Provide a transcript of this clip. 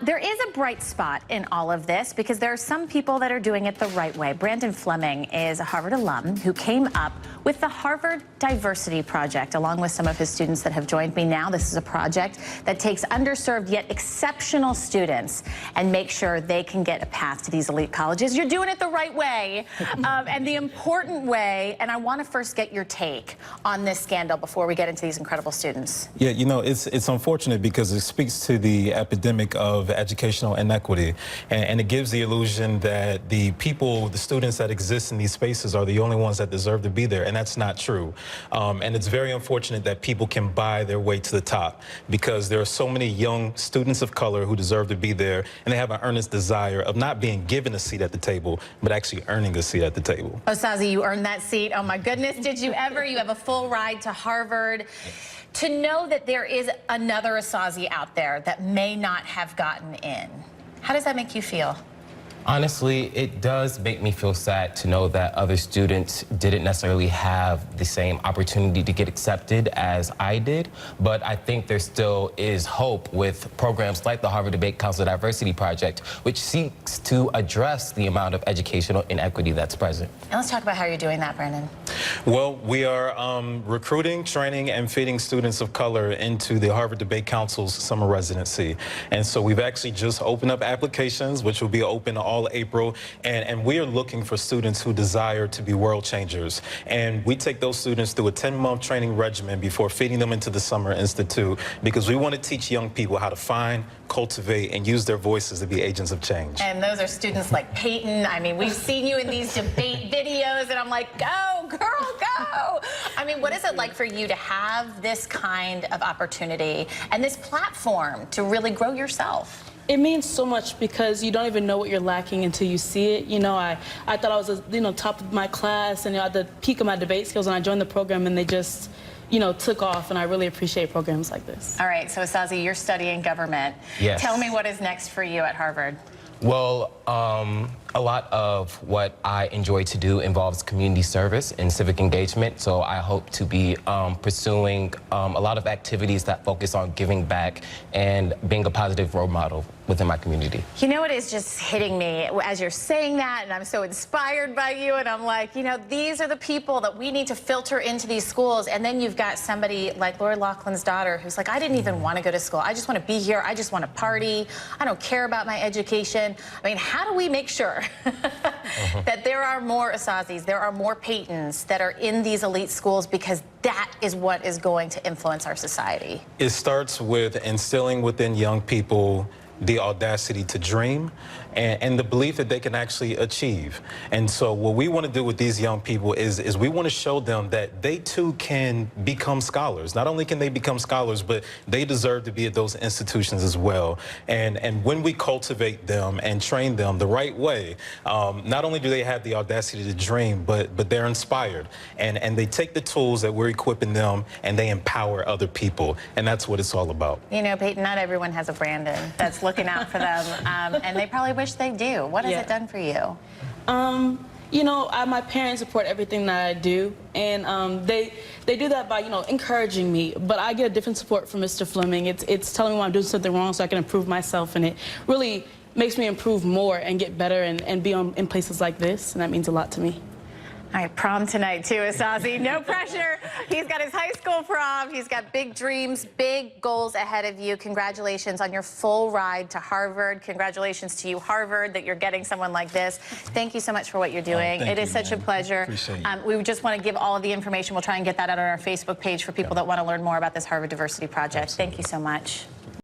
There is a bright spot in all of this because there are some people that are doing it the right way. Brandon Fleming is a Harvard alum who came up with the Harvard Diversity Project, along with some of his students that have joined me now. This is a project that takes underserved yet exceptional students and makes sure they can get a path to these elite colleges. You're doing it the right way and the important way, and I want to first get your take on this scandal before we get into these incredible students. Yeah, you know, it's unfortunate because it speaks to the epidemic of educational inequity, and it gives the illusion that the students that exist in these spaces are the only ones that deserve to be there, and that's not true. And it's very unfortunate that people can buy their way to the top because there are so many young students of color who deserve to be there, and they have an earnest desire of not being given a seat at the table, but actually earning a seat at the table. Osazi, you earned that seat. Oh my goodness, did you ever? You have a full ride to Harvard. To know that there is another Osazi out there that may not have gotten in, how does that make you feel? Honestly, it does make me feel sad to know that other students didn't necessarily have the same opportunity to get accepted as I did, but I think there still is hope with programs like the Harvard Debate Council Diversity Project, which seeks to address the amount of educational inequity that's present. And let's talk about how you're doing that, Brandon. Well, we are recruiting, training, and feeding students of color into the Harvard Debate Council's summer residency. And so we've actually just opened up applications, which will be open all April, and we are looking for students who desire to be world changers. And we take those students through a 10-month training regimen before feeding them into the Summer Institute because we want to teach young people how to find, cultivate, and use their voices to be agents of change. And those are students like Payton. I mean, we've seen you in these debate videos, and I'm like, go, girl, go. I mean, what is it like for you to have this kind of opportunity and this platform to really grow yourself? It means so much because you don't even know what you're lacking until you see it. You know, I thought I was, top of my class and at the peak of my debate skills, and I joined the program and they just, took off, and I really appreciate programs like this. All right, so Osazi, you're studying government. Yes. Tell me what is next for you at Harvard. Well, a lot of what I enjoy to do involves community service and civic engagement, so I hope to be pursuing a lot of activities that focus on giving back and being a positive role model within my community. You know what is just hitting me as you're saying that, and I'm so inspired by you, and I'm like, these are the people that we need to filter into these schools, and then you've got somebody like Lori Loughlin's daughter who's like, I didn't even want to go to school. I just want to be here. I just want to party. I don't care about my education. I mean, how do we make sure that there are more Osazis, there are more Paytons that are in these elite schools, because that is what is going to influence our society? It starts with instilling within young people the audacity to dream and the belief that they can actually achieve. And so what we want to do with these young people is we want to show them that they too can become scholars. Not only can they become scholars, but they deserve to be at those institutions as well. And when we cultivate them and train them the right way, not only do they have the audacity to dream, but they're inspired. And they take the tools that we're equipping them and they empower other people. And that's what it's all about. You know, Payton, not everyone has a Brandon that's looking out for them, and they probably wish they do. What has it done for you? My parents support everything that I do, and they do that by, encouraging me. But I get a different support from Mr. Fleming. It's telling me when I'm doing something wrong so I can improve myself, and it really makes me improve more and get better and be in places like this, and that means a lot to me. All right, prom tonight too, Osazi. No pressure. He's got his high school prom. He's got big dreams, big goals ahead of you. Congratulations on your full ride to Harvard. Congratulations to you, Harvard, that you're getting someone like this. Thank you so much for what you're doing. It is such a pleasure. We just want to give all of the information. We'll try and get that out on our Facebook page for people that want to learn more about this Harvard Diversity Project. Thank you so much.